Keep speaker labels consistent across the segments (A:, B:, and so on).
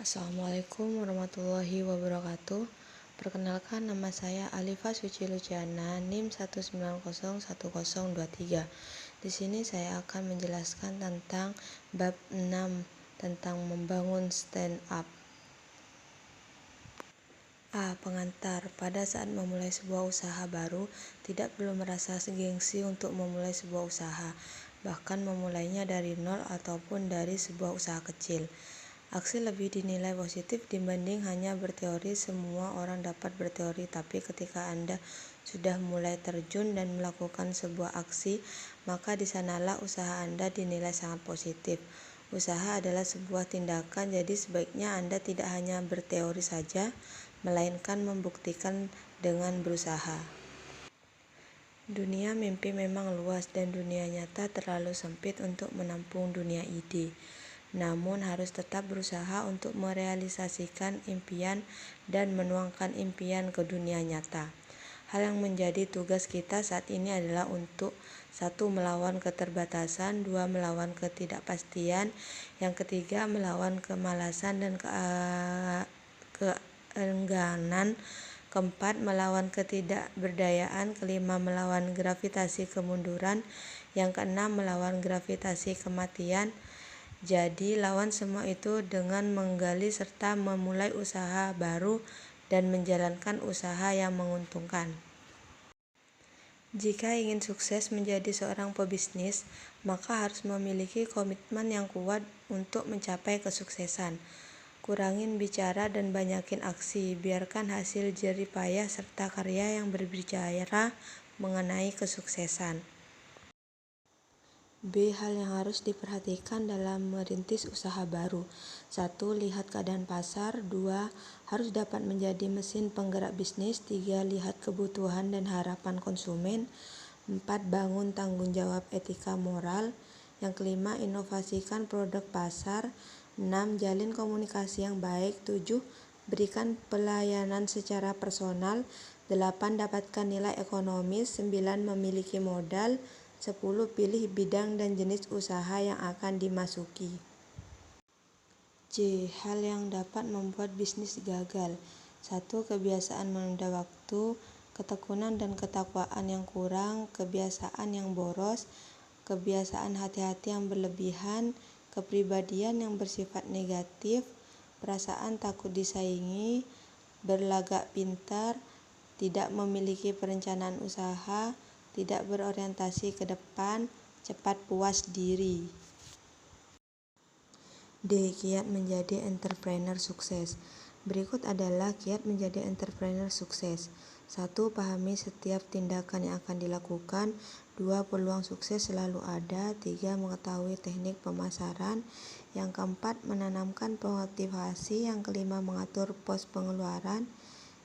A: Assalamualaikum warahmatullahi wabarakatuh. Perkenalkan, nama saya Alifa Suci Luciana, NIM 1901023. Di sini saya akan menjelaskan tentang bab 6 tentang membangun stand up. Pengantar. Pada saat memulai sebuah usaha baru, tidak perlu merasa gengsi untuk memulai sebuah usaha, bahkan memulainya dari nol ataupun dari sebuah usaha kecil. Aksi lebih dinilai positif dibanding hanya berteori. Semua orang dapat berteori, tapi ketika Anda sudah mulai terjun dan melakukan sebuah aksi, maka di sanalah usaha Anda dinilai sangat positif. Usaha adalah sebuah tindakan, jadi sebaiknya Anda tidak hanya berteori saja, melainkan membuktikan dengan berusaha. Dunia mimpi memang luas dan dunia nyata terlalu sempit untuk menampung dunia ide. Namun harus tetap berusaha untuk merealisasikan impian dan menuangkan impian ke dunia nyata. Hal yang menjadi tugas kita saat ini adalah untuk 1. Melawan keterbatasan, 2. Melawan ketidakpastian, yang ketiga melawan kemalasan dan keengganan, keempat melawan ketidakberdayaan, kelima melawan gravitasi kemunduran, yang keenam melawan gravitasi kematian. Jadi lawan semua itu dengan menggali serta memulai usaha baru dan menjalankan usaha yang menguntungkan. Jika ingin sukses menjadi seorang pebisnis, maka harus memiliki komitmen yang kuat untuk mencapai kesuksesan. Kurangin bicara dan banyakin aksi. Biarkan hasil jerih payah serta karya yang berbicara mengenai kesuksesan. B. Hal yang harus diperhatikan dalam merintis usaha baru. 1. Lihat keadaan pasar. 2. Harus dapat menjadi mesin penggerak bisnis. 3. Lihat kebutuhan dan harapan konsumen. 4. Bangun tanggung jawab etika moral. Yang kelima, inovasikan produk pasar. 6. Jalin komunikasi yang baik. 7. Berikan pelayanan secara personal. 8. Dapatkan nilai ekonomis. 9. Memiliki modal. 10. Pilih bidang dan jenis usaha yang akan dimasuki. C. Hal yang dapat membuat bisnis gagal. 1. Kebiasaan menunda waktu, ketekunan dan ketakwaan yang kurang, kebiasaan yang boros, kebiasaan hati-hati yang berlebihan, kepribadian yang bersifat negatif, perasaan takut disaingi, berlagak pintar, tidak memiliki perencanaan usaha, tidak berorientasi ke depan, cepat puas diri. D. Kiat menjadi entrepreneur sukses. Berikut adalah kiat menjadi entrepreneur sukses. 1. Pahami setiap tindakan yang akan dilakukan. 2. Peluang sukses selalu ada. 3. Mengetahui teknik pemasaran. Yang keempat, menanamkan motivasi. Yang kelima, mengatur pos pengeluaran.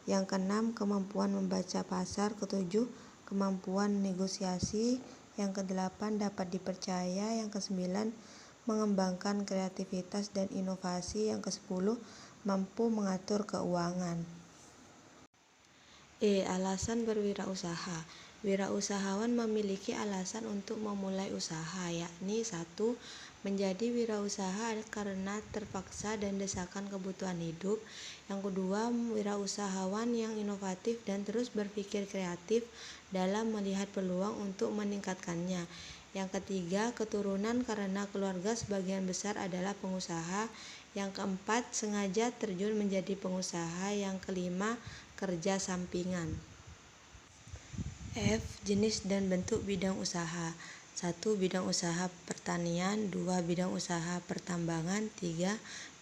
A: Yang keenam, kemampuan membaca pasar. Ketujuh, kemampuan negosiasi. Yang kedelapan, dapat dipercaya. Yang kesembilan, mengembangkan kreativitas dan inovasi. Yang kesepuluh, mampu mengatur keuangan. Alasan berwirausaha. Wirausahawan memiliki alasan untuk memulai usaha, yakni 1. Menjadi wirausaha karena terpaksa dan desakan kebutuhan hidup. Yang kedua, wirausahawan yang inovatif dan terus berpikir kreatif dalam melihat peluang untuk meningkatkannya. Yang ketiga, keturunan karena keluarga sebagian besar adalah pengusaha. Yang keempat, sengaja terjun menjadi pengusaha. Yang kelima, kerja sampingan. F. Jenis dan bentuk bidang usaha. 1. Bidang usaha pertanian. 2. Bidang usaha pertambangan. 3.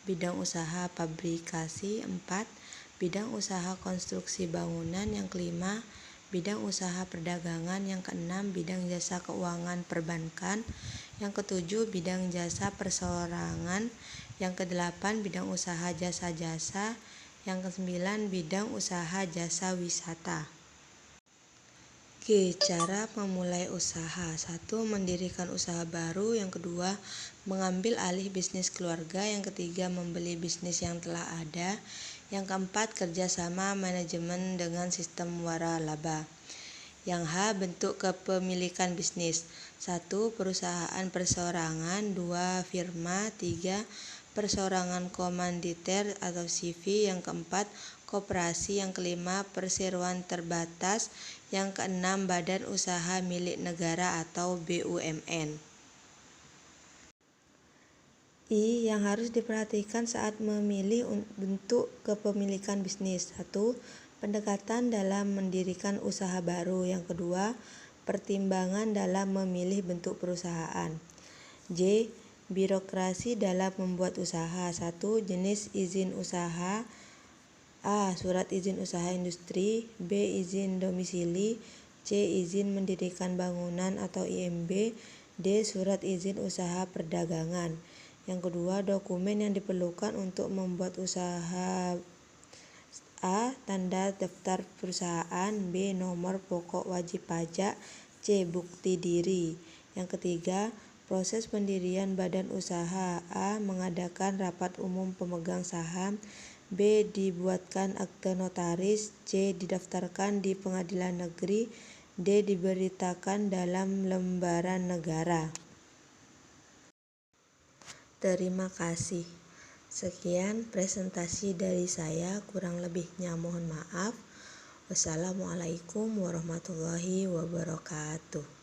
A: Bidang usaha pabrikasi. 4. Bidang usaha konstruksi bangunan. Yang kelima, bidang usaha perdagangan. Yang keenam, bidang jasa keuangan perbankan. Yang ketujuh, bidang jasa perseorangan. Yang kedelapan, bidang usaha jasa-jasa. Yang kesembilan, bidang usaha jasa wisata. G. Cara memulai usaha. 1. Mendirikan usaha baru. Yang kedua, mengambil alih bisnis keluarga. Yang ketiga, membeli bisnis yang telah ada. Yang keempat, kerjasama manajemen dengan sistem waralaba. Yang H. Bentuk kepemilikan bisnis. 1. Perusahaan perseorangan. 2. Firma. 3. perseorangan komanditer atau CV. Yang keempat, koperasi. Yang kelima, perseroan terbatas. Yang keenam, badan usaha milik negara atau BUMN. Yang harus diperhatikan saat memilih bentuk kepemilikan bisnis. 1. Pendekatan dalam mendirikan usaha baru. Yang kedua, pertimbangan dalam memilih bentuk perusahaan. J. Birokrasi dalam membuat usaha. 1. Jenis izin usaha. A. Surat izin usaha industri. B. Izin domisili. C. Izin mendirikan bangunan atau IMB. D. Surat izin usaha perdagangan. Yang kedua, dokumen yang diperlukan untuk membuat usaha. A. Tanda daftar perusahaan. B. Nomor pokok wajib pajak. C. Bukti diri. Yang ketiga, proses pendirian badan usaha. A. Mengadakan rapat umum pemegang saham. B. Dibuatkan akte notaris. C. Didaftarkan di pengadilan negeri. D. Diberitakan dalam lembaran negara. Terima kasih. Sekian presentasi dari saya, kurang lebihnya mohon maaf. Wassalamualaikum warahmatullahi wabarakatuh.